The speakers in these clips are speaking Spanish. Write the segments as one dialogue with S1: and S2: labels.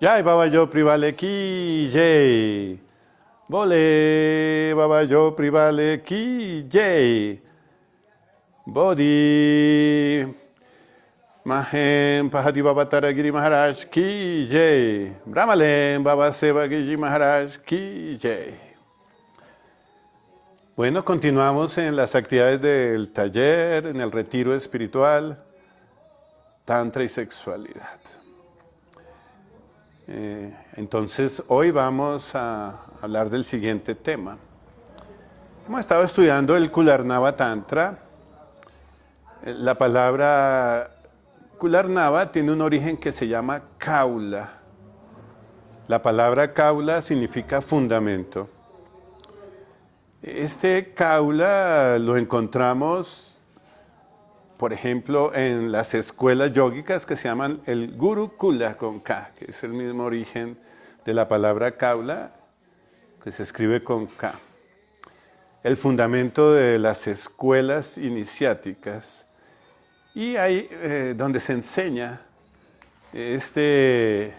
S1: Jai Baba Yo Privale Ki Jai. Bole Baba Yo Privale Ki Jai. Bodhi Mahem Pahadi Baba Taragiri Maharaj Ki Jai. Brahmalem Baba Seva Giji Maharaj Ki Jai. Bueno, continuamos en las actividades del taller, en el retiro espiritual, Tantra y sexualidad. Entonces, hoy vamos a hablar del siguiente tema. Hemos estado estudiando el Kularnava Tantra. La palabra Kularnava tiene un origen que se llama Kaula. La palabra Kaula significa fundamento. Este Kaula lo encontramos, por ejemplo, en las escuelas yógicas que se llaman el Gurukula con K, que es el mismo origen de la palabra Kaula, que se escribe con K. El fundamento de las escuelas iniciáticas. Y ahí donde se enseña este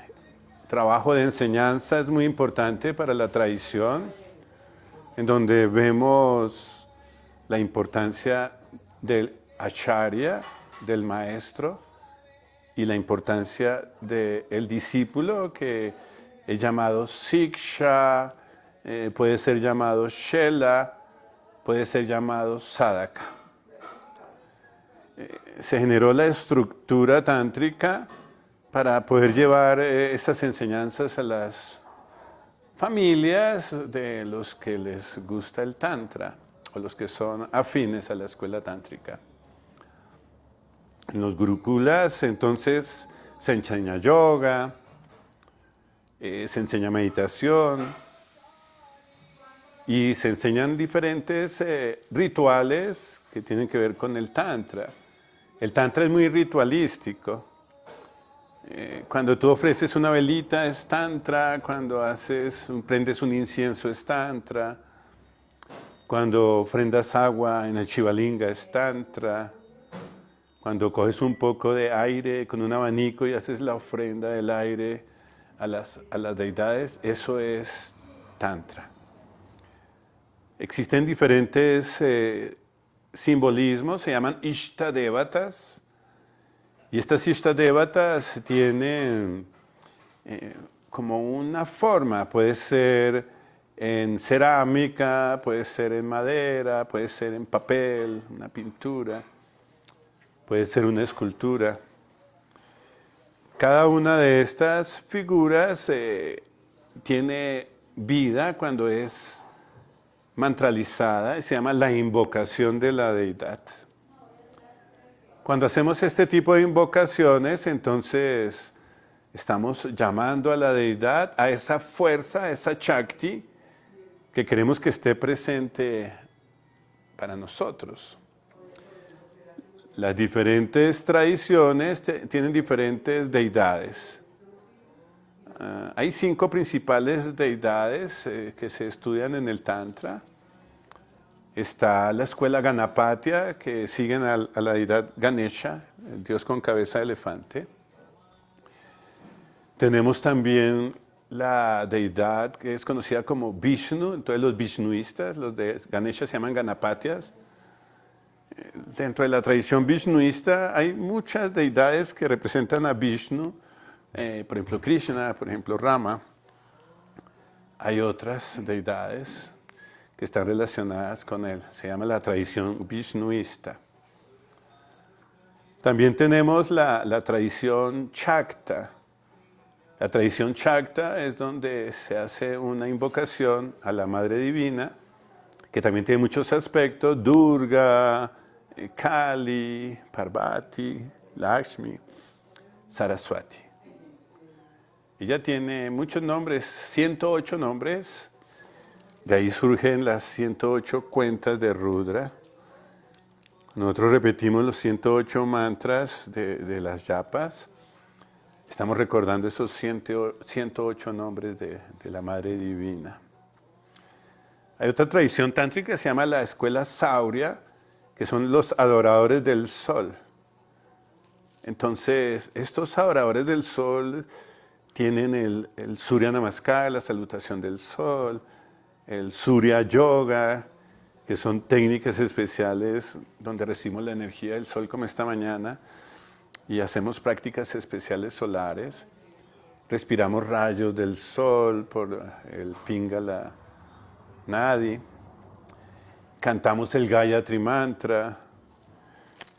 S1: trabajo de enseñanza es muy importante para la tradición, en donde vemos la importancia del acharya, del maestro, y la importancia del discípulo, que es llamado siksha, puede ser llamado shela, puede ser llamado sadhaka. Se generó la estructura tántrica para poder llevar esas enseñanzas a las familias de los que les gusta el tantra, o los que son afines a la escuela tántrica. En los gurukulas, entonces, se enseña yoga, se enseña meditación, y se enseñan diferentes rituales que tienen que ver con el tantra. El tantra es muy ritualístico. Cuando tú ofreces una velita es tantra, cuando prendes un incienso es tantra, cuando ofrendas agua en el Shivalinga es tantra, cuando coges un poco de aire con un abanico y haces la ofrenda del aire a las deidades, eso es tantra. Existen diferentes simbolismos, se llaman Ishtadevatas, y estas Ishtadevatas tienen como una forma, puede ser en cerámica, puede ser en madera, puede ser en papel, una pintura, puede ser una escultura. Cada una de estas figuras tiene vida cuando es mantralizada, y se llama la invocación de la deidad. Cuando hacemos este tipo de invocaciones, entonces estamos llamando a la deidad, a esa fuerza, a esa Shakti, que queremos que esté presente para nosotros. Las diferentes tradiciones tienen diferentes deidades. Hay 5 principales deidades que se estudian en el Tantra. Está la escuela Ganapatya, que siguen a la deidad Ganesha, el dios con cabeza de elefante. Tenemos también la deidad que es conocida como Vishnu, entonces los vishnuistas, los de Ganesha se llaman Ganapatyas. Dentro de la tradición vishnuista hay muchas deidades que representan a Vishnu, por ejemplo Krishna, por ejemplo Rama. Hay otras deidades que están relacionadas con él, se llama la tradición vishnuista. También tenemos la tradición Shakta. La tradición Shakta es donde se hace una invocación a la Madre Divina, que también tiene muchos aspectos: Durga, Kali, Parvati, Lakshmi, Saraswati. Ella tiene muchos nombres, 108 nombres. De ahí surgen las 108 cuentas de Rudra. Nosotros repetimos los 108 mantras de las yapas. Estamos recordando esos 108 nombres de la Madre Divina. Hay otra tradición tántrica que se llama la escuela Saurya, que son los adoradores del sol. Entonces, estos adoradores del sol tienen el Surya Namaskar, la salutación del sol, el Surya Yoga, que son técnicas especiales donde recibimos la energía del sol como esta mañana y hacemos prácticas especiales solares. Respiramos rayos del sol por el Pingala Nadi. Cantamos el Gayatri Mantra,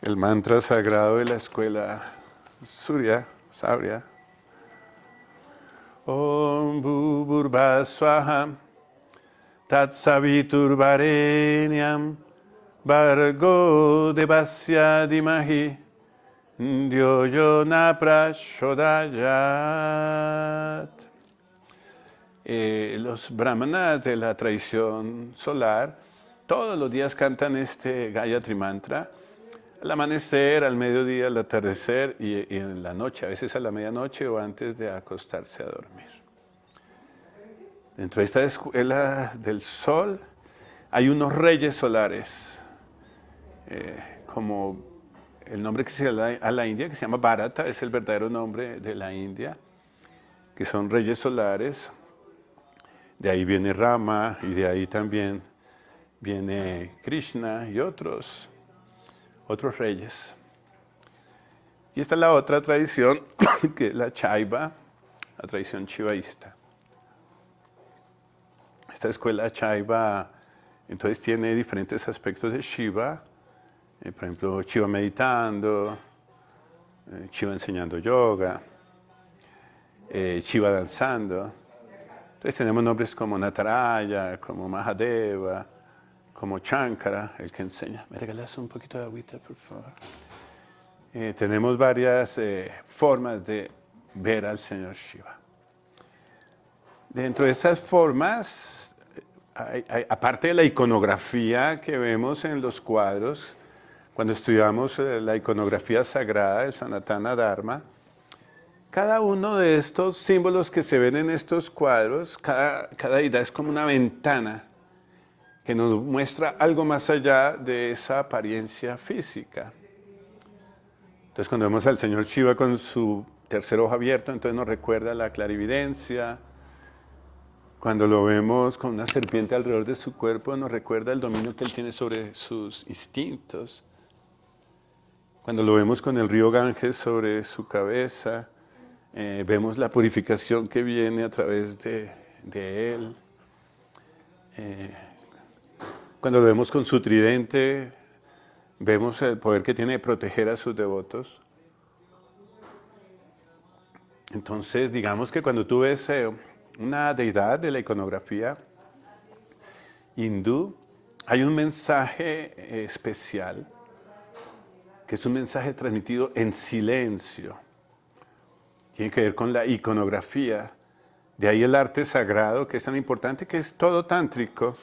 S1: el mantra sagrado de la escuela Surya, Saurya. Om Bhurvasvaha Swaha Tatsavitur Varenyam Vargo Devasya Dimahi Dyo na prachodayat. Los brahmanas de la tradición solar todos los días cantan este Gayatri Mantra al amanecer, al mediodía, al atardecer y en la noche, a veces a la medianoche o antes de acostarse a dormir. Dentro de esta escuela del sol hay unos reyes solares, como el nombre que se da a la India, que se llama Bharata, es el verdadero nombre de la India, que son reyes solares. De ahí viene Rama y de ahí también viene Krishna y otros reyes. Y esta es la otra tradición, que es la Chaiva, la tradición chivaísta. Esta escuela Chaiva entonces tiene diferentes aspectos de Shiva, por ejemplo, Shiva meditando, Shiva enseñando yoga, Shiva danzando. Entonces tenemos nombres como Nataraya, como Mahadeva, como Shankara, el que enseña. ¿Me regalas un poquito de agüita, por favor? Tenemos varias formas de ver al Señor Shiva. Dentro de esas formas, aparte de la iconografía que vemos en los cuadros, cuando estudiamos la iconografía sagrada del Sanatana Dharma, cada uno de estos símbolos que se ven en estos cuadros, cada deidad es como una ventana que nos muestra algo más allá de esa apariencia física. Entonces cuando vemos al Señor Shiva con su tercer ojo abierto, entonces nos recuerda la clarividencia. Cuando lo vemos con una serpiente alrededor de su cuerpo, nos recuerda el dominio que él tiene sobre sus instintos. Cuando lo vemos con el río Ganges sobre su cabeza, vemos la purificación que viene a través de él. Cuando lo vemos con su tridente, vemos el poder que tiene de proteger a sus devotos. Entonces, digamos que cuando tú ves una deidad de la iconografía hindú, hay un mensaje especial, que es un mensaje transmitido en silencio. Tiene que ver con la iconografía. De ahí el arte sagrado, que es tan importante, que es todo tántrico.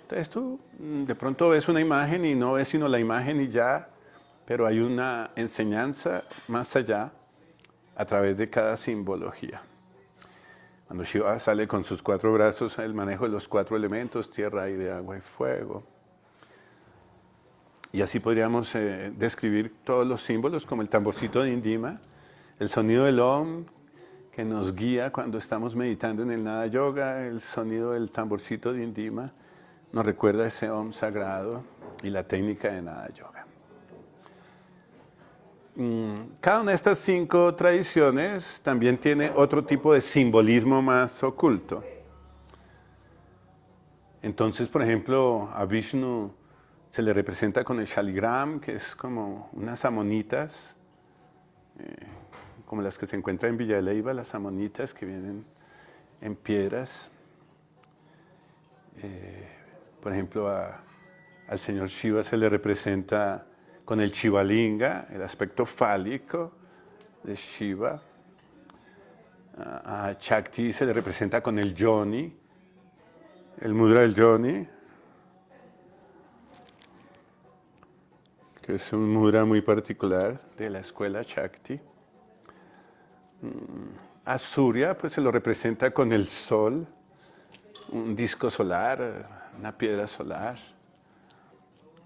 S1: Entonces tú de pronto ves una imagen y no ves sino la imagen y ya, pero hay una enseñanza más allá a través de cada simbología. Cuando Shiva sale con sus 4 brazos, el manejo de los 4 elementos, tierra, aire, agua y fuego. Y así podríamos describir todos los símbolos, como el tamborcito de Indima, el sonido del Om, que nos guía cuando estamos meditando en el Nada Yoga, el sonido del tamborcito de Indima nos recuerda ese Om sagrado y la técnica de Nada Yoga. Cada una de estas 5 tradiciones también tiene otro tipo de simbolismo más oculto. Entonces, por ejemplo, a Vishnu se le representa con el Shaligram, que es como unas amonitas, como las que se encuentran en Villa de Leyva, las amonitas que vienen en piedras. Por ejemplo, al señor Shiva se le representa con el Shivalinga, el aspecto fálico de Shiva. A Shakti se le representa con el Yoni, el mudra del Yoni, que es un mudra muy particular de la escuela Shakti. A Surya pues se lo representa con el sol, un disco solar, una piedra solar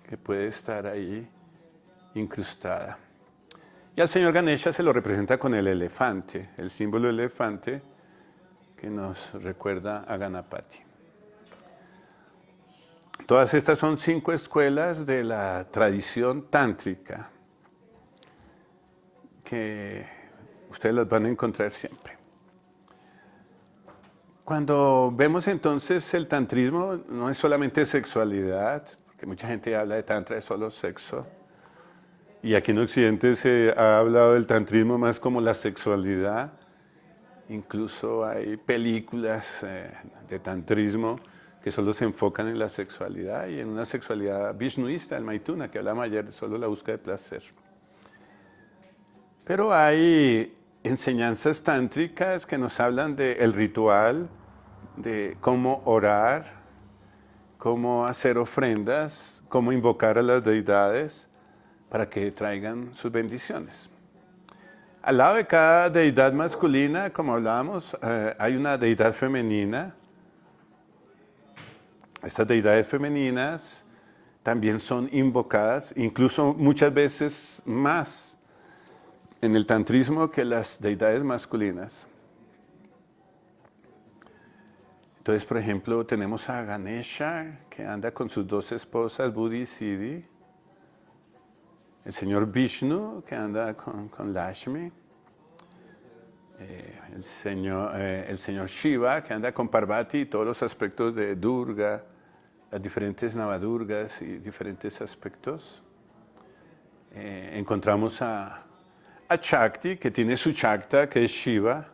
S1: que puede estar ahí incrustada. Y al señor Ganesha se lo representa con el elefante, el símbolo del elefante que nos recuerda a Ganapati. Todas estas son 5 escuelas de la tradición tántrica que ustedes las van a encontrar siempre. Cuando vemos entonces el tantrismo, no es solamente sexualidad, porque mucha gente habla de tantra de solo sexo. Y aquí en Occidente se ha hablado del tantrismo más como la sexualidad. Incluso hay películas de tantrismo que solo se enfocan en la sexualidad y en una sexualidad vishnuista, el Maituna, que hablamos ayer de solo la búsqueda de placer. Pero hay enseñanzas tántricas que nos hablan del ritual, de cómo orar, cómo hacer ofrendas, cómo invocar a las deidades para que traigan sus bendiciones. Al lado de cada deidad masculina, como hablábamos, hay una deidad femenina. Estas deidades femeninas también son invocadas, incluso muchas veces más en el tantrismo que las deidades masculinas. Entonces, por ejemplo, tenemos a Ganesha, que anda con sus 2 esposas, Buddhi y Siddhi. El señor Vishnu, que anda con Lakshmi. El señor Shiva, que anda con Parvati y todos los aspectos de Durga, las diferentes Navadurgas y diferentes aspectos. Encontramos a Shakti, que tiene su Shakta, que es Shiva,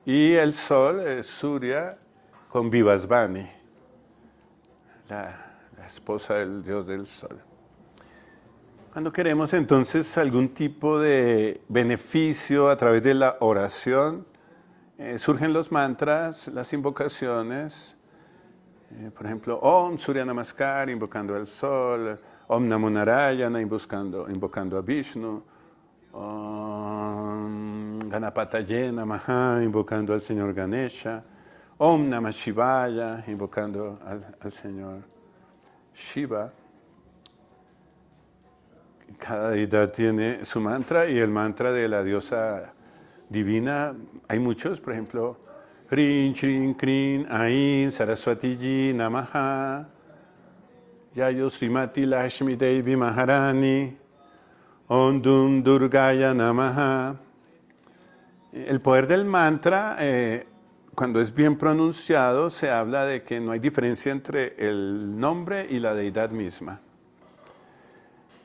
S1: y el sol es Surya con Vivasvani, la esposa del dios del sol. Cuando queremos entonces algún tipo de beneficio a través de la oración, surgen los mantras, las invocaciones, por ejemplo, Om Surya Namaskar, invocando al sol, Om Namo Narayana, invocando a Vishnu, Om Ganapataye Namaha, invocando al señor Ganesha, Om Namah Shivaya, invocando al señor Shiva. Cada deidad tiene su mantra y el mantra de la diosa divina, hay muchos, por ejemplo, Hrin, Shrin, Krin, Ain, Saraswati Ji, Namaha, Yayo Srimati Lakshmi Devi Maharani, Om Dum Durgaya Namaha. El poder del mantra, cuando es bien pronunciado, se habla de que no hay diferencia entre el nombre y la deidad misma.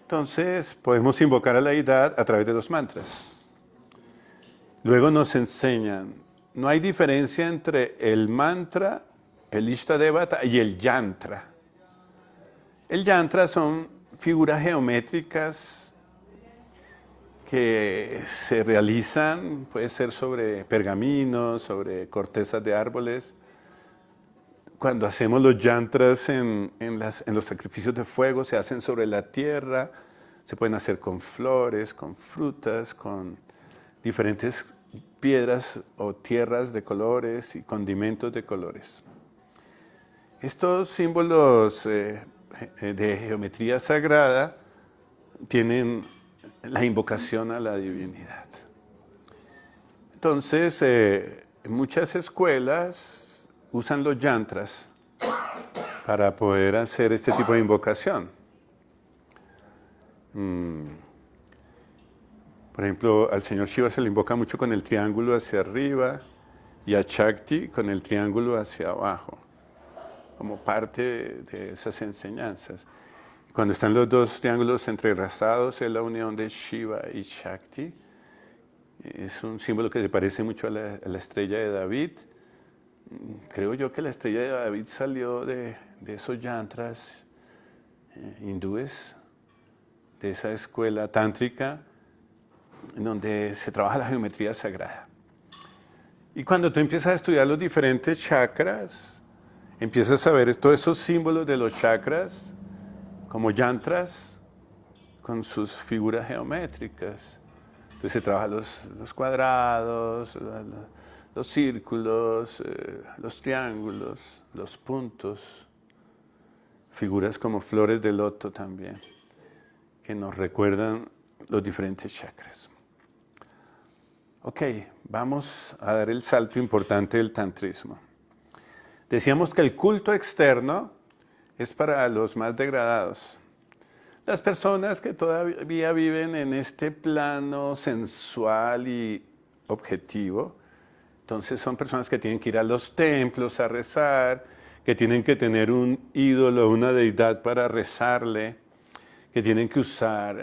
S1: Entonces, podemos invocar a la deidad a través de los mantras. Luego nos enseñan, no hay diferencia entre el mantra, el Ishtadevata y el yantra. El yantra son figuras geométricas que se realizan, puede ser sobre pergaminos, sobre cortezas de árboles. Cuando hacemos los yantras en los sacrificios de fuego, se hacen sobre la tierra, se pueden hacer con flores, con frutas, con diferentes piedras o tierras de colores y condimentos de colores. Estos símbolos de geometría sagrada tienen la invocación a la divinidad. Entonces, muchas escuelas usan los yantras para poder hacer este tipo de invocación. Por ejemplo, al señor Shiva se le invoca mucho con el triángulo hacia arriba y a Shakti con el triángulo hacia abajo, como parte de esas enseñanzas. Cuando están los 2 triángulos entrelazados es la unión de Shiva y Shakti. Es un símbolo que se parece mucho a la estrella de David. Creo yo que la estrella de David salió de esos yantras hindúes, de esa escuela tántrica, en donde se trabaja la geometría sagrada. Y cuando tú empiezas a estudiar los diferentes chakras, empiezas a ver todos esos símbolos de los chakras como yantras con sus figuras geométricas. Entonces se trabaja los cuadrados, los círculos, los triángulos, los puntos, figuras como flores de loto también, que nos recuerdan los diferentes chakras. Ok, vamos a dar el salto importante del tantrismo. Decíamos que el culto externo es para los más degradados. Las personas que todavía viven en este plano sensual y objetivo, entonces son personas que tienen que ir a los templos a rezar, que tienen que tener un ídolo, una deidad para rezarle, que tienen que usar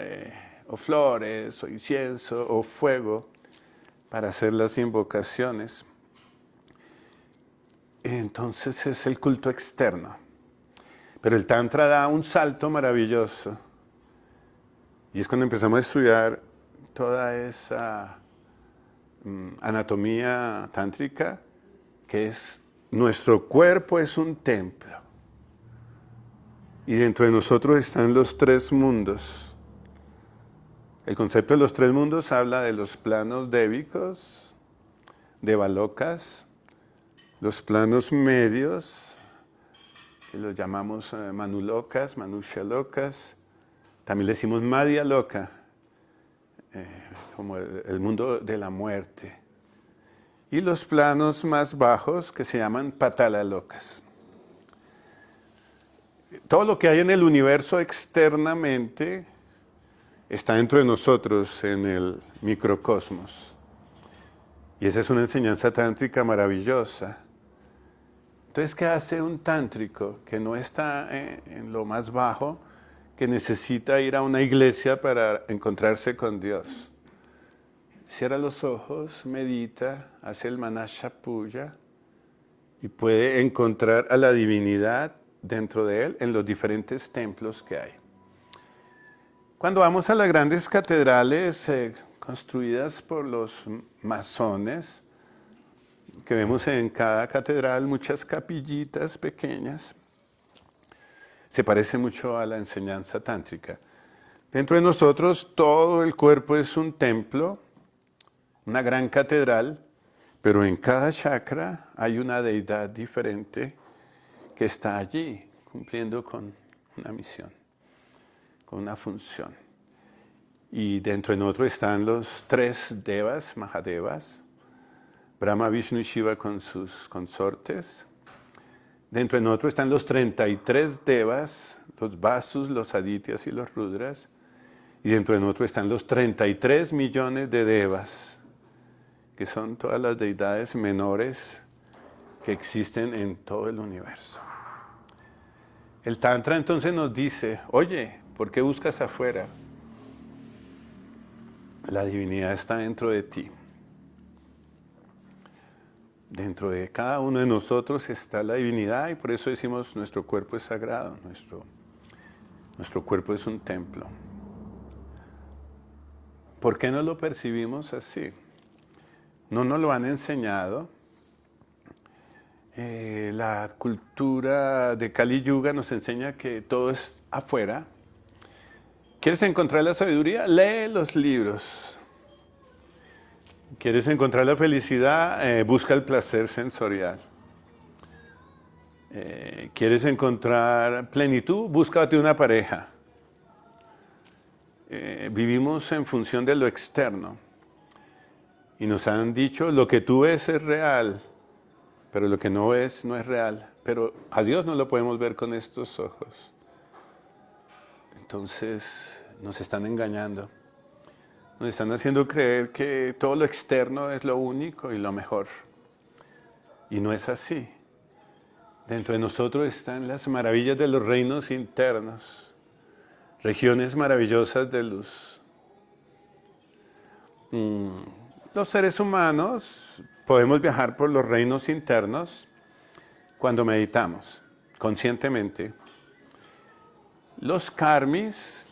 S1: o flores, o incienso, o fuego para hacer las invocaciones. Entonces es el culto externo. Pero el Tantra da un salto maravilloso. Y es cuando empezamos a estudiar toda esa anatomía tántrica, que es nuestro cuerpo es un templo. Y dentro de nosotros están los tres mundos. El concepto de los tres mundos habla de los planos débicos, devalokas, los planos medios, que los llamamos manulokas, manushalokas. También le decimos madhyaloka, como el mundo de la muerte. Y los planos más bajos que se llaman patalalokas. Todo lo que hay en el universo externamente está dentro de nosotros en el microcosmos. Y esa es una enseñanza tántrica maravillosa. Entonces, ¿qué hace un tántrico que no está en lo más bajo, que necesita ir a una iglesia para encontrarse con Dios? Cierra los ojos, medita, hace el manashapuya y puede encontrar a la divinidad dentro de él en los diferentes templos que hay. Cuando vamos a las grandes catedrales construidas por los masones, que vemos en cada catedral muchas capillitas pequeñas, se parece mucho a la enseñanza tántrica. Dentro de nosotros todo el cuerpo es un templo, una gran catedral, pero en cada chakra hay una deidad diferente que está allí cumpliendo con una misión, con una función. Y dentro de nosotros están los tres devas, Mahadevas, Brahma, Vishnu y Shiva con sus consortes. Dentro de nosotros están los 33 devas, los Vasus, los Adityas y los Rudras. Y dentro de nosotros están los 33 millones de devas, que son todas las deidades menores que existen en todo el universo. El Tantra entonces nos dice, oye, ¿por qué buscas afuera? La divinidad está dentro de ti. Dentro de cada uno de nosotros está la divinidad y por eso decimos nuestro cuerpo es sagrado, nuestro cuerpo es un templo. ¿Por qué no lo percibimos así? No nos lo han enseñado. La cultura de Kali Yuga nos enseña que todo es afuera. ¿Quieres encontrar la sabiduría? Lee los libros. ¿Quieres encontrar la felicidad? Busca el placer sensorial. ¿Quieres encontrar plenitud? Búscate una pareja. Vivimos en función de lo externo. Y nos han dicho, lo que tú ves es real, pero lo que no ves no es real. Pero a Dios no lo podemos ver con estos ojos. Entonces nos están engañando. Nos están haciendo creer que todo lo externo es lo único y lo mejor. Y no es así. Dentro de nosotros están las maravillas de los reinos internos, regiones maravillosas de luz. Los seres humanos podemos viajar por los reinos internos cuando meditamos conscientemente. Los karmis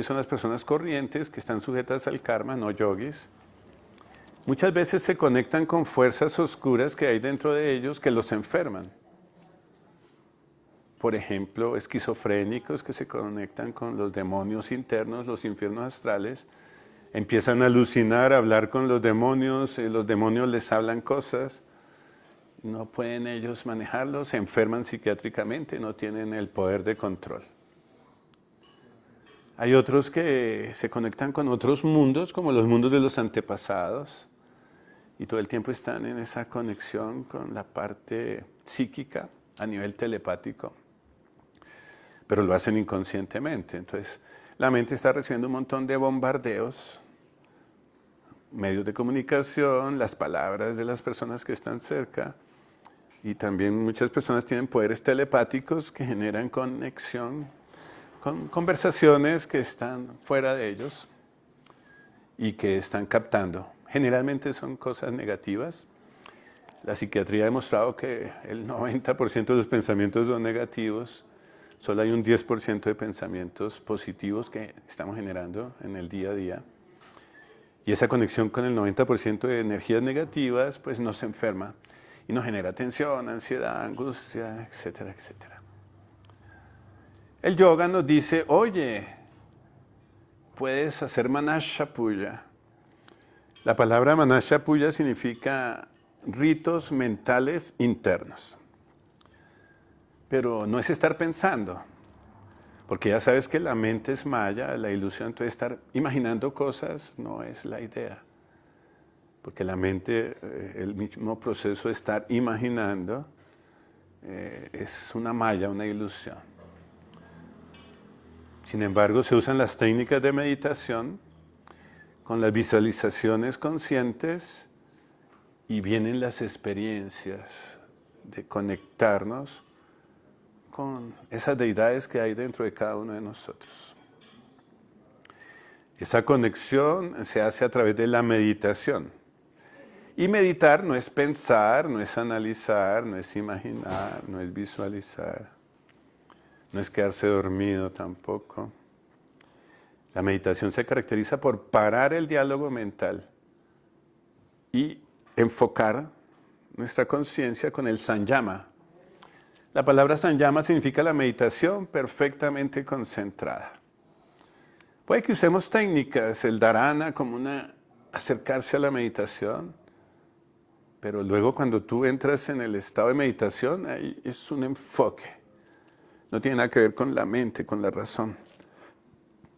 S1: son las personas corrientes que están sujetas al karma, no yogis. Muchas veces se conectan con fuerzas oscuras que hay dentro de ellos que los enferman. Por ejemplo, esquizofrénicos que se conectan con los demonios internos, los infiernos astrales, empiezan a alucinar, a hablar con los demonios les hablan cosas, no pueden ellos manejarlos, se enferman psiquiátricamente, no tienen el poder de control. Hay otros que se conectan con otros mundos, como los mundos de los antepasados, y todo el tiempo están en esa conexión con la parte psíquica a nivel telepático, pero lo hacen inconscientemente. Entonces, la mente está recibiendo un montón de bombardeos, medios de comunicación, las palabras de las personas que están cerca, y también muchas personas tienen poderes telepáticos que generan conexión con conversaciones que están fuera de ellos y que están captando. Generalmente son cosas negativas. La psiquiatría ha demostrado que el 90% de los pensamientos son negativos. Solo hay un 10% de pensamientos positivos que estamos generando en el día a día. Y esa conexión con el 90% de energías negativas pues nos enferma y nos genera tensión, ansiedad, angustia, etcétera, etcétera. El yoga nos dice, oye, puedes hacer manashapuya. La palabra manashapuya significa ritos mentales internos. Pero no es estar pensando, porque ya sabes que la mente es maya, la ilusión, entonces estar imaginando cosas no es la idea. Porque la mente, el mismo proceso de estar imaginando, es una maya, una ilusión. Sin embargo, se usan las técnicas de meditación con las visualizaciones conscientes y vienen las experiencias de conectarnos con esas deidades que hay dentro de cada uno de nosotros. Esa conexión se hace a través de la meditación. Y meditar no es pensar, no es analizar, no es imaginar, no es visualizar. No es quedarse dormido tampoco. La meditación se caracteriza por parar el diálogo mental y enfocar nuestra conciencia con el sanyama. La palabra sanyama significa la meditación perfectamente concentrada. Puede que usemos técnicas, el dharana como acercarse a la meditación, pero luego cuando tú entras en el estado de meditación, ahí es un enfoque. No tiene nada que ver con la mente, con la razón.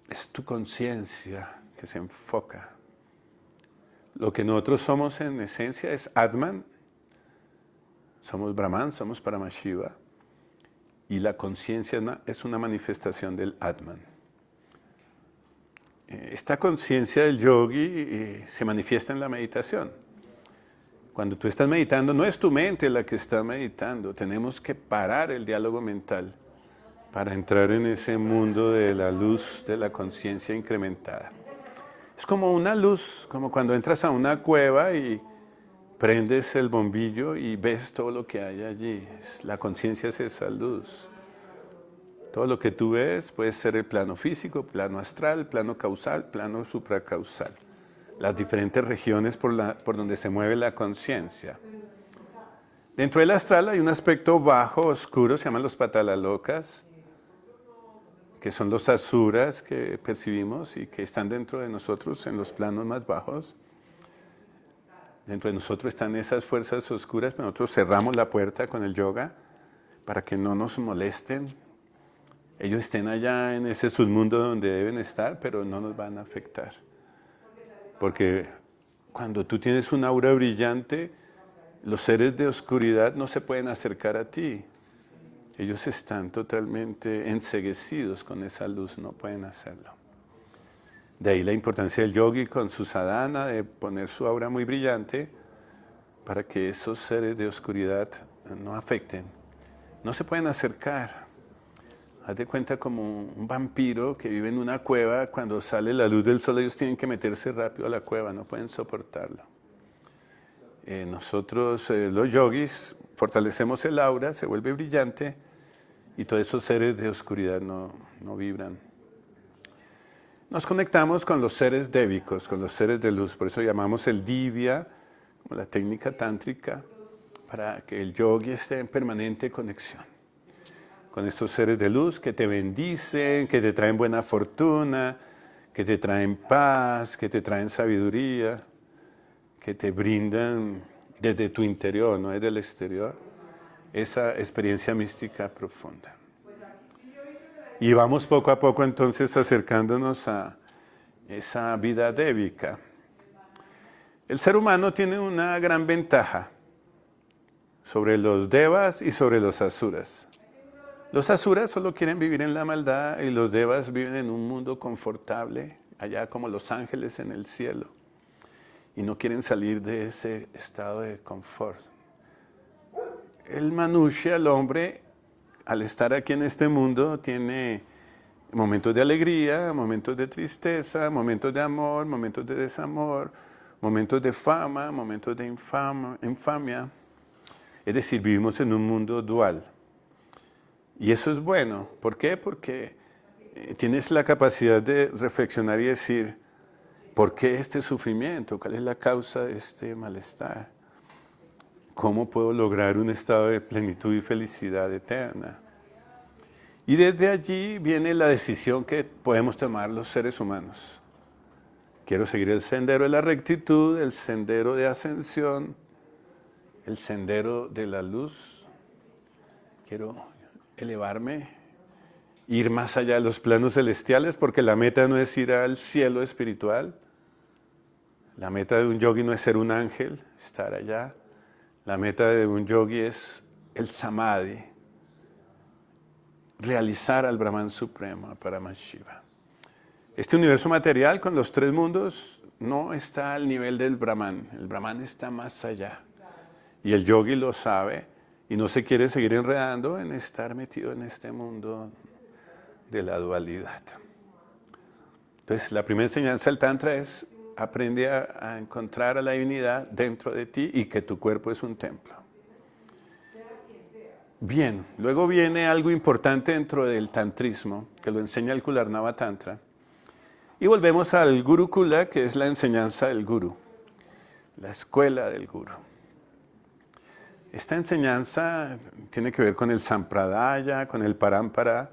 S1: Es tu conciencia que se enfoca. Lo que nosotros somos en esencia es Atman. Somos Brahman, somos Paramashiva. Y la conciencia es una manifestación del Atman. Esta conciencia del yogi se manifiesta en la meditación. Cuando tú estás meditando, no es tu mente la que está meditando. Tenemos que parar el diálogo mental para entrar en ese mundo de la luz de la conciencia incrementada. Es como una luz, como cuando entras a una cueva y prendes el bombillo y ves todo lo que hay allí. La conciencia es esa luz. Todo lo que tú ves puede ser el plano físico, plano astral, plano causal, plano supracausal. Las diferentes regiones por donde se mueve la conciencia. Dentro del astral hay un aspecto bajo, oscuro, se llaman los patalalokas, que son los asuras que percibimos y que están dentro de nosotros en los planos más bajos. Dentro de nosotros están esas fuerzas oscuras, pero nosotros cerramos la puerta con el yoga para que no nos molesten. Ellos estén allá en ese submundo donde deben estar, pero no nos van a afectar. Porque cuando tú tienes una aura brillante, los seres de oscuridad no se pueden acercar a ti. Ellos están totalmente enceguecidos con esa luz, no pueden hacerlo. De ahí la importancia del yogi con su sadhana, de poner su aura muy brillante para que esos seres de oscuridad no afecten. No se pueden acercar. Haz de cuenta como un vampiro que vive en una cueva, cuando sale la luz del sol ellos tienen que meterse rápido a la cueva, no pueden soportarlo. Nosotros, los yogis, fortalecemos el aura, se vuelve brillante y todos esos seres de oscuridad no vibran. Nos conectamos con los seres débicos, con los seres de luz, por eso llamamos el divya, como la técnica tántrica, para que el yogi esté en permanente conexión con estos seres de luz que te bendicen, que te traen buena fortuna, que te traen paz, que te traen sabiduría, que te brindan desde tu interior, no desde el exterior, esa experiencia mística profunda. Y vamos poco a poco entonces acercándonos a esa vida débica. El ser humano tiene una gran ventaja sobre los devas y sobre los asuras. Los asuras solo quieren vivir en la maldad y los devas viven en un mundo confortable, allá como los ángeles en el cielo, y no quieren salir de ese estado de confort. El Manushya, el hombre, al estar aquí en este mundo, tiene momentos de alegría, momentos de tristeza, momentos de amor, momentos de desamor, momentos de fama, momentos de infamia. Es decir, vivimos en un mundo dual. Y eso es bueno. ¿Por qué? Porque tienes la capacidad de reflexionar y decir, ¿por qué este sufrimiento? ¿Cuál es la causa de este malestar? ¿Cómo puedo lograr un estado de plenitud y felicidad eterna? Y desde allí viene la decisión que podemos tomar los seres humanos. Quiero seguir el sendero de la rectitud, el sendero de ascensión, el sendero de la luz. Quiero elevarme, ir más allá de los planos celestiales, porque la meta no es ir al cielo espiritual. La meta de un yogi no es ser un ángel, estar allá. La meta de un yogi es el samadhi, realizar al Brahman Supremo, a Paramashiva. Este universo material con los tres mundos no está al nivel del Brahman. El Brahman está más allá. Y el yogi lo sabe y no se quiere seguir enredando en estar metido en este mundo de la dualidad. Entonces, la primera enseñanza del Tantra es aprende a encontrar a la divinidad dentro de ti y que tu cuerpo es un templo. Bien, luego viene algo importante dentro del tantrismo, que lo enseña el Kularnava Tantra. Y volvemos al Gurukula, que es la enseñanza del Guru, la escuela del Guru. Esta enseñanza tiene que ver con el Sampradaya, con el Parampara,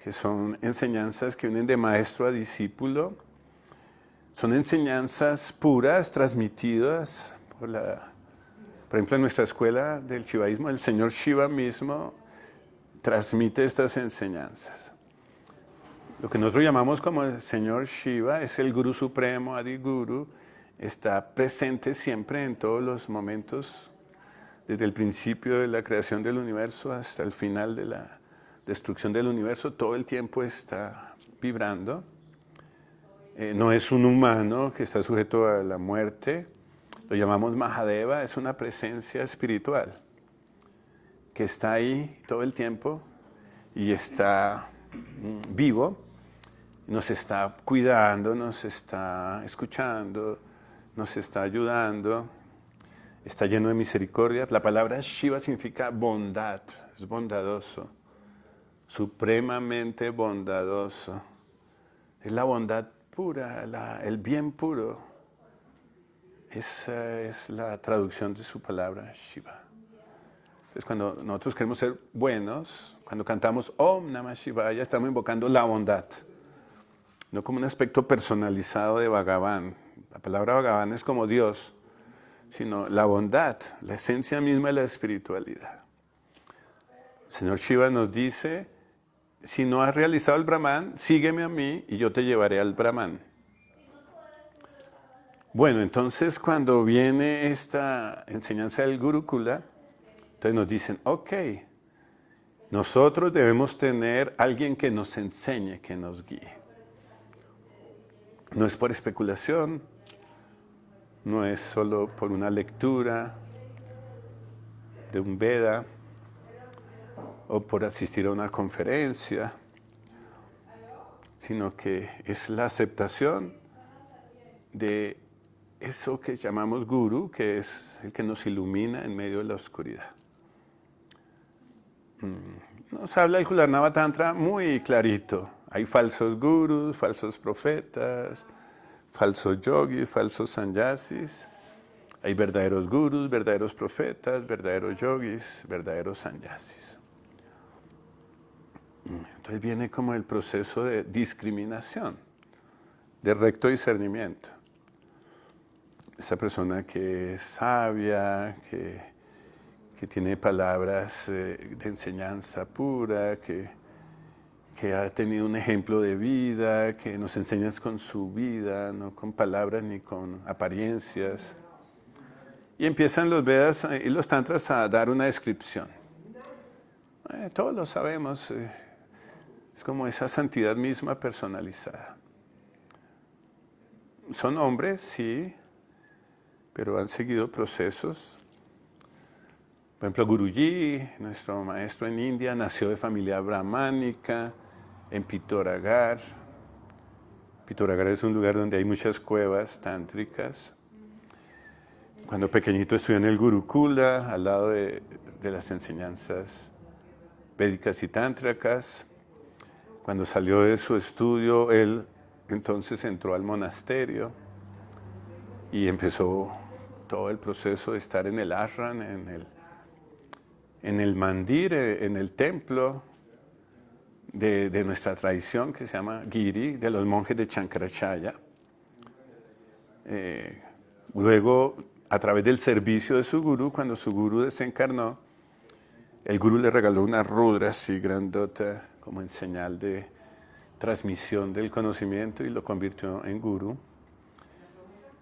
S1: que son enseñanzas que unen de maestro a discípulo. Son enseñanzas puras, transmitidas por ejemplo, en nuestra escuela del shivaísmo, el señor Shiva mismo transmite estas enseñanzas. Lo que nosotros llamamos como el señor Shiva es el Guru Supremo, Adi Guru, está presente siempre en todos los momentos, desde el principio de la creación del universo hasta el final de la destrucción del universo, todo el tiempo está vibrando. No es un humano que está sujeto a la muerte, lo llamamos Mahadeva, es una presencia espiritual que está ahí todo el tiempo y está vivo, nos está cuidando, nos está escuchando, nos está ayudando, está lleno de misericordia. La palabra Shiva significa bondad, es bondadoso, supremamente bondadoso. Es la bondad pura, el bien puro. Esa es la traducción de su palabra Shiva. Entonces, cuando nosotros queremos ser buenos, cuando cantamos Om Namah Shivaya, estamos invocando la bondad. No como un aspecto personalizado de Bhagavan. La palabra Bhagavan es como Dios, sino la bondad, la esencia misma de la espiritualidad. El señor Shiva nos dice, si no has realizado el Brahman, sígueme a mí y yo te llevaré al Brahman. Bueno, entonces cuando viene esta enseñanza del Gurukula, entonces nos dicen, ok, nosotros debemos tener alguien que nos enseñe, que nos guíe. No es por especulación, no es solo por una lectura de un Veda o por asistir a una conferencia, sino que es la aceptación de eso que llamamos Guru, que es el que nos ilumina en medio de la oscuridad. Nos habla el Kularnava Tantra muy clarito. Hay falsos gurus, falsos profetas, falsos yogis, falsos sannyasis. Hay verdaderos gurus, verdaderos profetas, verdaderos yogis, verdaderos sannyasis. Entonces viene como el proceso de discriminación, de recto discernimiento. Esa persona que es sabia, que tiene palabras de enseñanza pura, que que ha tenido un ejemplo de vida, que nos enseñas con su vida, no con palabras ni con apariencias. Y empiezan los Vedas y los Tantras a dar una descripción. Todos lo sabemos, es como esa santidad misma personalizada. Son hombres, sí, pero han seguido procesos. Por ejemplo, Guruji, nuestro maestro en India, nació de familia brahmánica, en Pithoragarh. Pithoragarh es un lugar donde hay muchas cuevas tántricas. Cuando pequeñito estudió en el Gurukula, al lado de las enseñanzas védicas y tántricas. Cuando salió de su estudio, él entonces entró al monasterio y empezó todo el proceso de estar en el ashram, en el mandir, en el templo de nuestra tradición que se llama Giri, de los monjes de Chankaracharya. Luego, a través del servicio de su gurú, cuando su gurú desencarnó, el gurú le regaló una rudra así grandota, como en señal de transmisión del conocimiento, y lo convirtió en gurú.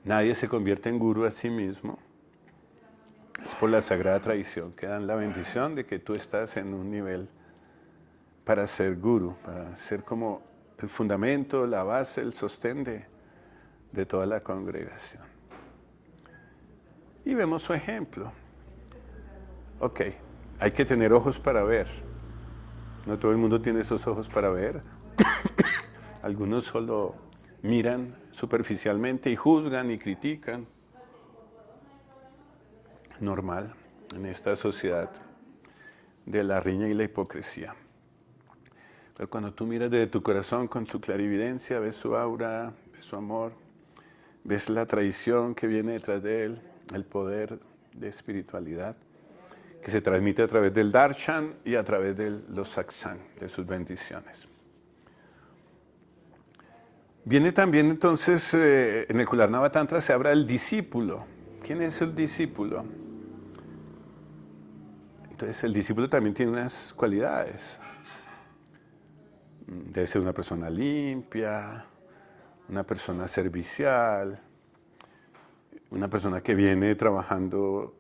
S1: Nadie se convierte en gurú a sí mismo. Es por la sagrada tradición que dan la bendición de que tú estás en un nivel para ser gurú, para ser como el fundamento, la base, el sostén de toda la congregación. Y vemos su ejemplo. Ok, hay que tener ojos para ver. No todo el mundo tiene esos ojos para ver. Algunos solo miran superficialmente y juzgan y critican. Normal en esta sociedad de la riña y la hipocresía. Pero cuando tú miras desde tu corazón con tu clarividencia, ves su aura, ves su amor, ves la tradición que viene detrás de él, el poder de espiritualidad que se transmite a través del darshan y a través de los satsang, de sus bendiciones. Viene también entonces, en el Kularnava Tantra se habla del discípulo. ¿Quién es el discípulo? Entonces el discípulo también tiene unas cualidades. Debe ser una persona limpia, una persona servicial, una persona que viene trabajando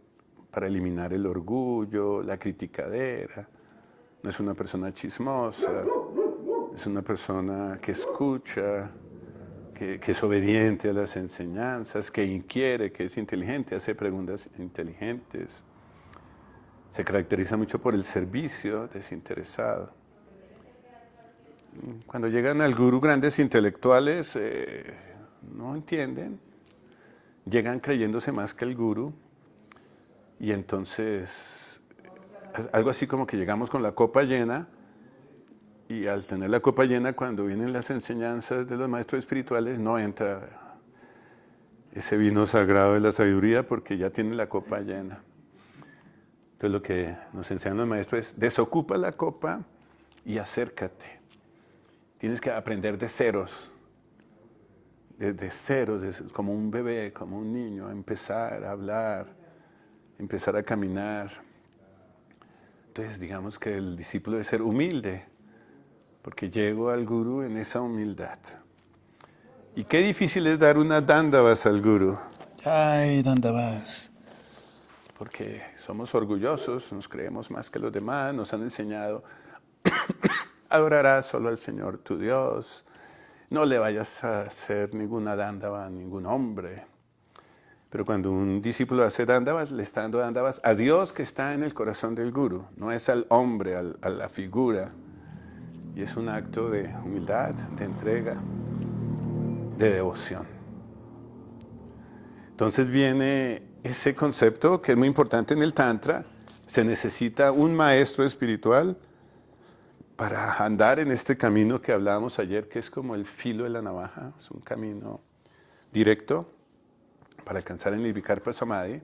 S1: para eliminar el orgullo, la criticadera. No es una persona chismosa, es una persona que escucha, que es obediente a las enseñanzas, que inquiere, que es inteligente, hace preguntas inteligentes. Se caracteriza mucho por el servicio desinteresado. Cuando llegan al gurú grandes intelectuales, no entienden, llegan creyéndose más que el gurú, y entonces, algo así como que llegamos con la copa llena, y al tener la copa llena, cuando vienen las enseñanzas de los maestros espirituales, no entra ese vino sagrado de la sabiduría porque ya tiene la copa llena. Entonces lo que nos enseñan los maestros es, desocupa la copa y acércate. Tienes que aprender de ceros, desde ceros, como un bebé, como un niño, empezar a hablar, empezar a caminar. Entonces digamos que el discípulo debe ser humilde, porque llego al gurú en esa humildad. Y qué difícil es dar unas dándavas al gurú. ¡Ay, dándavas! Porque somos orgullosos, nos creemos más que los demás, nos han enseñado, adorarás solo al Señor tu Dios, no le vayas a hacer ninguna dándava a ningún hombre. Pero cuando un discípulo hace dándavas, le está dando dándavas a Dios que está en el corazón del gurú, no es al hombre, a la figura. Y es un acto de humildad, de entrega, de devoción. Entonces viene ese concepto que es muy importante en el Tantra. Se necesita un maestro espiritual para andar en este camino que hablábamos ayer, que es como el filo de la navaja. Es un camino directo para alcanzar el Nirvikalpa Samadhi,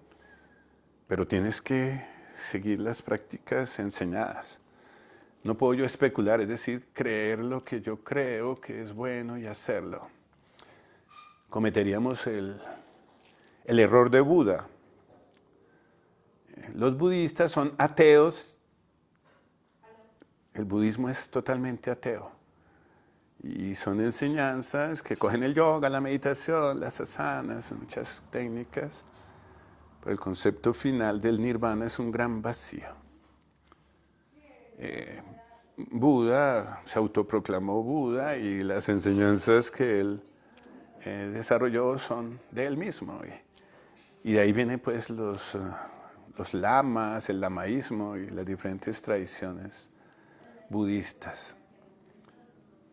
S1: pero tienes que seguir las prácticas enseñadas. No puedo yo especular, es decir, creer lo que yo creo que es bueno y hacerlo. Cometeríamos el error de Buda. Los budistas son ateos. El budismo es totalmente ateo. Y son enseñanzas que cogen el yoga, la meditación, las asanas, muchas técnicas. Pero el concepto final del nirvana es un gran vacío. Buda se autoproclamó Buda y las enseñanzas que él desarrolló son de él mismo. Y de ahí vienen pues los lamas, el lamaísmo y las diferentes tradiciones budistas.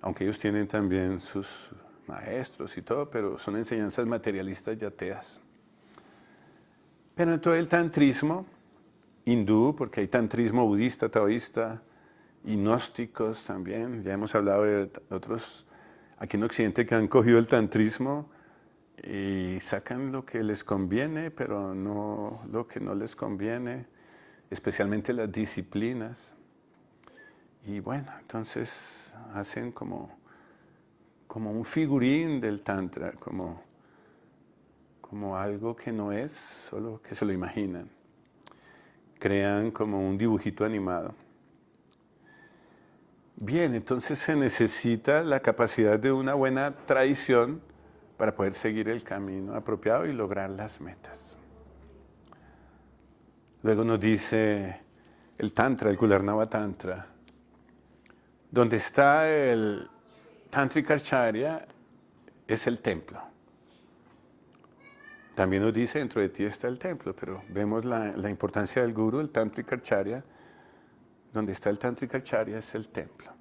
S1: Aunque ellos tienen también sus maestros y todo, pero son enseñanzas materialistas y ateas. Pero dentro del tantrismo hindú, porque hay tantrismo budista, taoísta, y gnósticos también, ya hemos hablado de otros aquí en Occidente que han cogido el tantrismo y sacan lo que les conviene, pero no lo que no les conviene, especialmente las disciplinas. Y bueno, entonces hacen como un figurín del tantra, como algo que no es, solo que se lo imaginan. Crean como un dibujito animado. Bien, entonces se necesita la capacidad de una buena tradición para poder seguir el camino apropiado y lograr las metas. Luego nos dice el Tantra, el Gularnava Tantra, donde está el Tantrika Acharya es el templo. También nos dice, dentro de ti está el templo, pero vemos la importancia del Guru, el Tantrika Acharya. Donde está el Tantrika Acharya es el templo.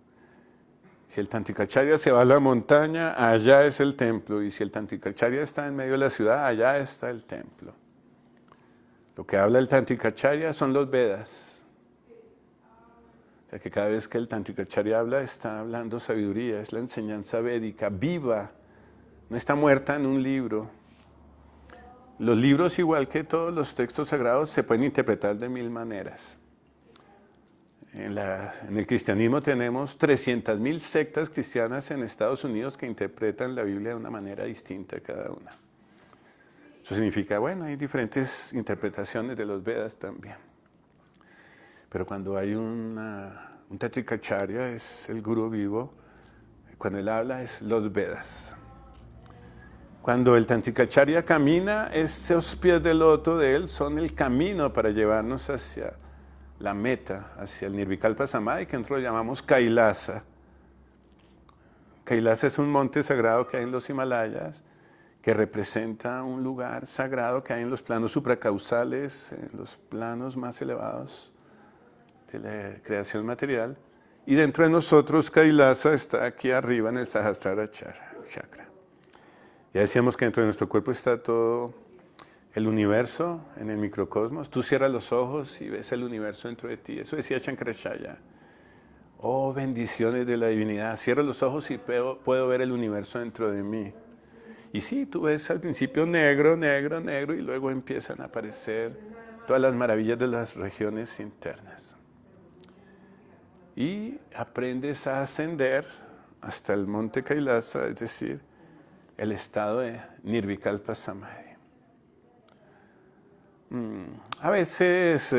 S1: Si el Tantrika Acharya se va a la montaña, allá es el templo. Y si el Tantrika Acharya está en medio de la ciudad, allá está el templo. Lo que habla el Tantrika Acharya son los Vedas. O sea que cada vez que el Tantrika Acharya habla, está hablando sabiduría, es la enseñanza védica, viva. No está muerta en un libro. Los libros, igual que todos los textos sagrados, se pueden interpretar de mil maneras. En el cristianismo tenemos 300.000 sectas cristianas en Estados Unidos que interpretan la Biblia de una manera distinta cada una. Eso significa, bueno, hay diferentes interpretaciones de los Vedas también. Pero cuando hay un Tantrika Acharya, es el Guru vivo, cuando él habla es los Vedas. Cuando el Tantrika Acharya camina, esos pies de loto de él son el camino para llevarnos hacia la meta, hacia el Nirvikalpa Samadhi, que nosotros lo llamamos Kailasa. Kailasa es un monte sagrado que hay en los Himalayas, que representa un lugar sagrado que hay en los planos supracausales, en los planos más elevados de la creación material. Y dentro de nosotros, Kailasa está aquí arriba en el Sahasrara Chakra. Ya decíamos que dentro de nuestro cuerpo está todo el universo en el microcosmos. Tú cierras los ojos y ves el universo dentro de ti. Eso decía Shankaracharya. Oh, bendiciones de la divinidad. Cierro los ojos y puedo ver el universo dentro de mí. Y sí, tú ves al principio negro, negro, negro, y luego empiezan a aparecer todas las maravillas de las regiones internas. Y aprendes a ascender hasta el monte Kailasa, es decir, el estado de Nirvikalpa Samadhi. A veces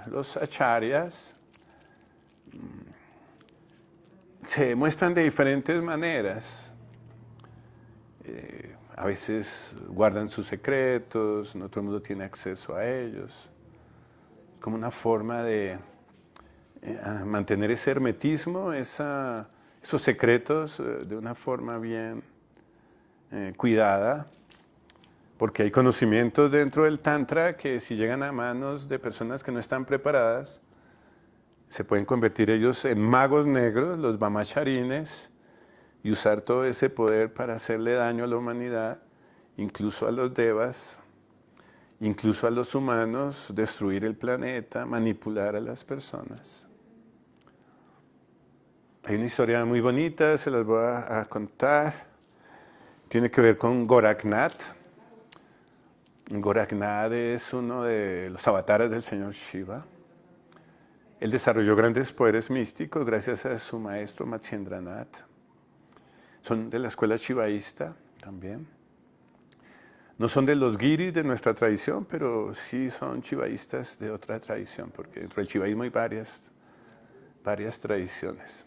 S1: los acharyas se muestran de diferentes maneras. A veces guardan sus secretos, no todo el mundo tiene acceso a ellos. Como una forma de mantener ese hermetismo, esos secretos de una forma bien cuidada. Porque hay conocimientos dentro del Tantra que si llegan a manos de personas que no están preparadas, se pueden convertir ellos en magos negros, los Brahmacharines, y usar todo ese poder para hacerle daño a la humanidad, incluso a los devas, incluso a los humanos, destruir el planeta, manipular a las personas. Hay una historia muy bonita, se las voy a contar. Tiene que ver con Goraknath. Goraknath es uno de los avatares del señor Shiva. Él desarrolló grandes poderes místicos gracias a su maestro Matsyendranath. Son de la escuela shivaísta también. No son de los giris de nuestra tradición, pero sí son shivaístas de otra tradición, porque dentro del shivaísmo hay varias tradiciones.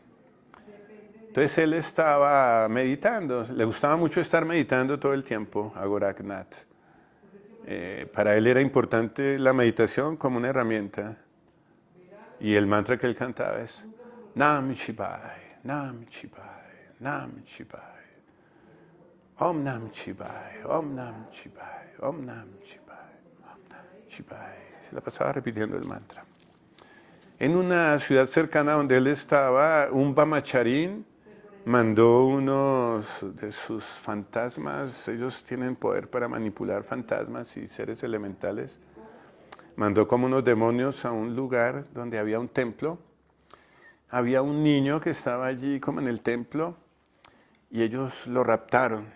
S1: Entonces él estaba meditando, le gustaba mucho estar meditando todo el tiempo a Goraknath. Para él era importante la meditación como una herramienta. Y el mantra que él cantaba es Nam Shivaya, Nam Shivaya, Nam Shivaya. Om Nam Shivaya, Om Nam Shivaya, Om Nam Shivaya, Om Nam Shivaya. Se la pasaba repitiendo el mantra. En una ciudad cercana donde él estaba, un Brahmacharín mandó unos de sus fantasmas, ellos tienen poder para manipular fantasmas y seres elementales, mandó como unos demonios a un lugar donde había un templo. Había un niño que estaba allí como en el templo y ellos lo raptaron,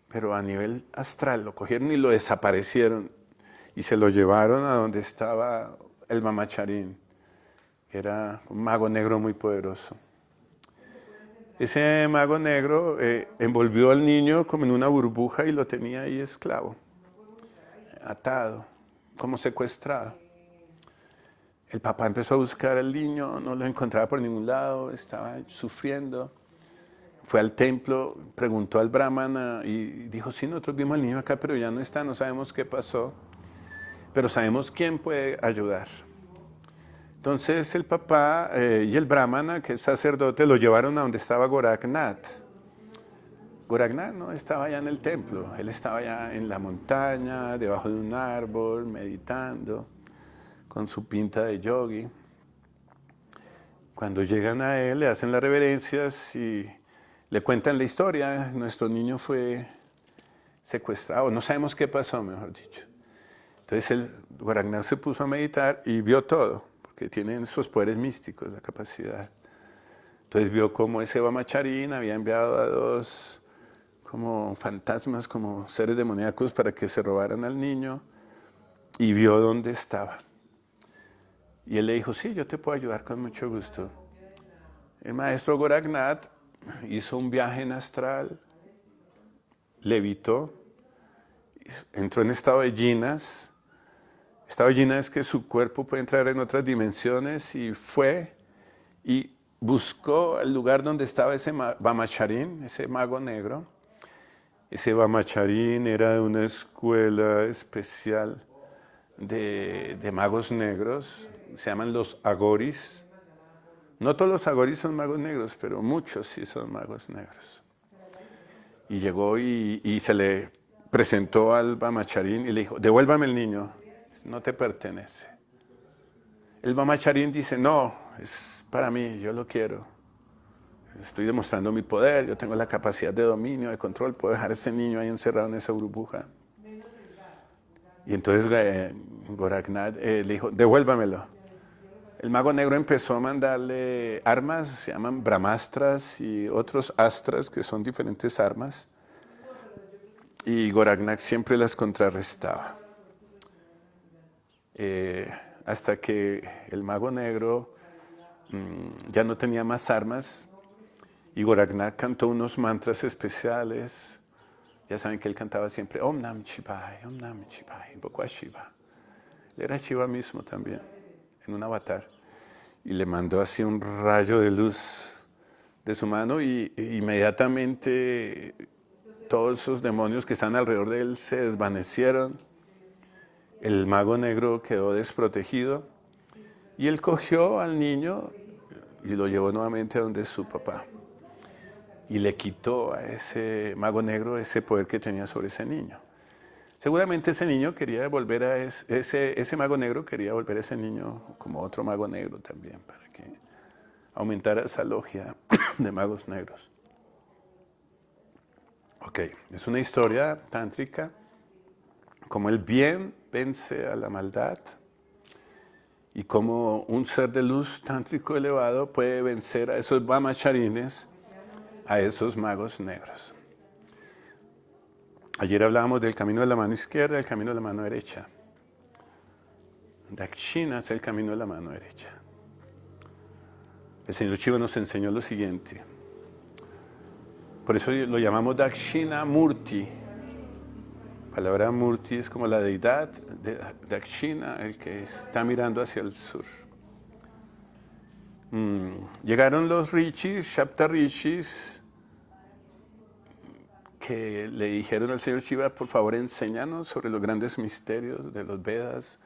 S1: pero a nivel astral lo cogieron y lo desaparecieron y se lo llevaron a donde estaba el Brahmacharín, que era un mago negro muy poderoso. Ese mago negro envolvió al niño como en una burbuja y lo tenía ahí esclavo, atado, como secuestrado. El papá empezó a buscar al niño, no lo encontraba por ningún lado, estaba sufriendo. Fue al templo, preguntó al brahmana y dijo, sí, nosotros vimos al niño acá, pero ya no está, no sabemos qué pasó, pero sabemos quién puede ayudar. Entonces el papá y el brahmana, que es sacerdote, lo llevaron a donde estaba Goraknath. Goraknath no estaba allá en el templo, él estaba allá en la montaña, debajo de un árbol, meditando, con su pinta de yogi. Cuando llegan a él, le hacen las reverencias y le cuentan la historia. Nuestro niño fue secuestrado, no sabemos qué pasó, mejor dicho. Entonces el Goraknath se puso a meditar y vio todo, porque tienen esos poderes místicos, la capacidad. Entonces vio cómo ese Brahmacharín había enviado a dos como fantasmas, como seres demoníacos para que se robaran al niño, y vio dónde estaba. Y él le dijo, sí, yo te puedo ayudar con mucho gusto. El maestro Goraknath hizo un viaje en astral, levitó, entró en estado de jhinas. Estado de jhina es que su cuerpo puede entrar en otras dimensiones y fue y buscó el lugar donde estaba ese Brahmacharín, ese mago negro. Ese Brahmacharín era de una escuela especial de magos negros, se llaman los agoris. No todos los agoris son magos negros, pero muchos sí son magos negros. Y llegó y se le presentó al Brahmacharín y le dijo, devuélvame el niño, no te pertenece. El Brahmacharín dice, no, es para mí, yo lo quiero. Estoy demostrando mi poder, yo tengo la capacidad de dominio, de control, puedo dejar a ese niño ahí encerrado en esa burbuja. Y entonces Goraknath le dijo, devuélvamelo. El mago negro empezó a mandarle armas, se llaman brahmastras y otros astras, que son diferentes armas. Y Goraknath siempre las contrarrestaba. Hasta que el mago negro ya no tenía más armas y Goraknath cantó unos mantras especiales. Ya saben que él cantaba siempre Om Nam Shivaya, Om Nam Shivaya, invocó a Shiva. Él era Shiva mismo también, en un avatar. Y le mandó así un rayo de luz de su mano y inmediatamente todos esos demonios que están alrededor de él se desvanecieron. El mago negro quedó desprotegido y él cogió al niño y lo llevó nuevamente a donde su papá. Y le quitó a ese mago negro ese poder que tenía sobre ese niño. Seguramente ese niño quería volver a ese mago negro quería volver a ese niño como otro mago negro también, para que aumentara esa logia de magos negros. Ok, es una historia tántrica, como el bien vence a la maldad y como un ser de luz tántrico elevado puede vencer a esos Brahmacharines, a esos magos negros. Ayer hablábamos del camino de la mano izquierda y el camino de la mano derecha. Dakshina es el camino de la mano derecha. El señor Shiva nos enseñó lo siguiente. Por eso lo llamamos Dakshina Murti. La palabra Murti es como la deidad de Dakshina, el que está mirando hacia el sur. Llegaron los rishis, Shapta rishis, que le dijeron al señor Shiva, por favor, enséñanos sobre los grandes misterios de los Vedas,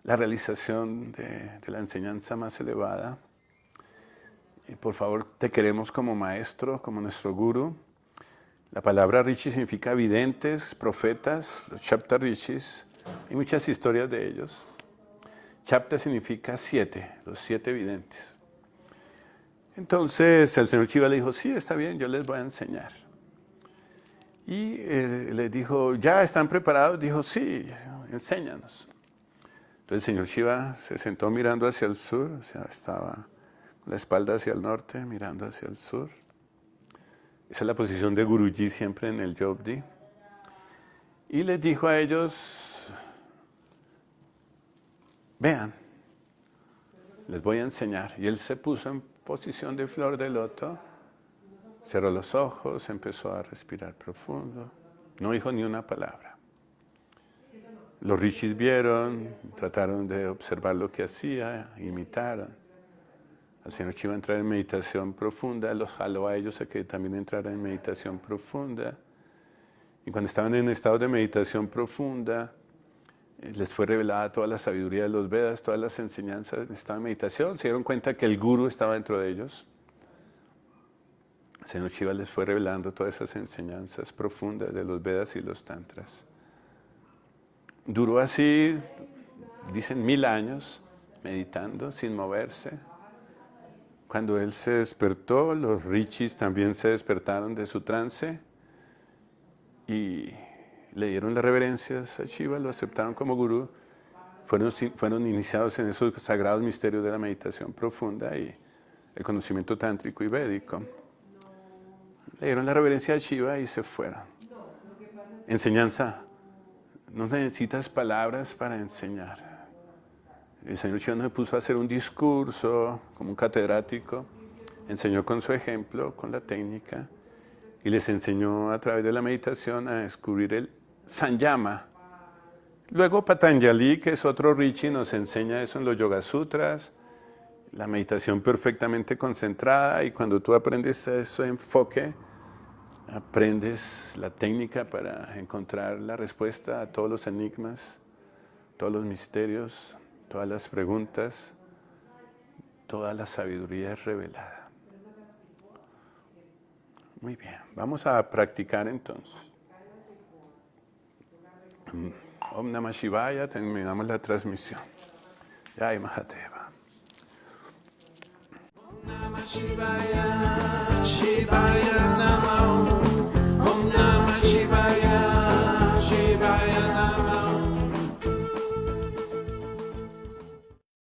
S1: la realización de la enseñanza más elevada. Y por favor, te queremos como maestro, como nuestro guru. La palabra rishi significa videntes, profetas, los Shapta rishis. Hay muchas historias de ellos. Shapta significa 7, los 7 videntes. Entonces el señor Shiva le dijo, sí, está bien, yo les voy a enseñar. Y les dijo, ¿ya están preparados? Dijo, sí, enséñanos. Entonces el señor Shiva se sentó mirando hacia el sur, o sea, estaba con la espalda hacia el norte, mirando hacia el sur. Esa es la posición de Guruji siempre en el Yogdi. Y les dijo a ellos, vean, les voy a enseñar. Y él se puso en posición de flor de loto, cerró los ojos, empezó a respirar profundo, no dijo ni una palabra. Los rishis vieron, trataron de observar lo que hacía, imitaron. Al señor Shiva entrar en meditación profunda, los jaló a ellos a que también entraran en meditación profunda. Y cuando estaban en estado de meditación profunda, les fue revelada toda la sabiduría de los Vedas, todas las enseñanzas en estado de meditación. Se dieron cuenta que el Guru estaba dentro de ellos. El señor Shiva les fue revelando todas esas enseñanzas profundas de los Vedas y los Tantras. Duró así, dicen 1000 años, meditando sin moverse. Cuando él se despertó, los rishis también se despertaron de su trance y le dieron las reverencias a Shiva, lo aceptaron como gurú, fueron iniciados en esos sagrados misterios de la meditación profunda y el conocimiento tántrico y védico. Le dieron la reverencia a Shiva y se fueron. Enseñanza. No necesitas palabras para enseñar. El señor Shiva no se puso a hacer un discurso como un catedrático, enseñó con su ejemplo, con la técnica, y les enseñó a través de la meditación a descubrir el Sanyama. Luego Patanjali, que es otro rishi, nos enseña eso en los Yoga Sutras, la meditación perfectamente concentrada, y cuando tú aprendes ese enfoque, aprendes la técnica para encontrar la respuesta a todos los enigmas, todos los misterios, todas las preguntas, toda la sabiduría es revelada. Muy bien, vamos a practicar entonces. Om Namah Shivaya, terminamos la transmisión. Jai Mahadeva. Om Namah Shivaya, Shivaya.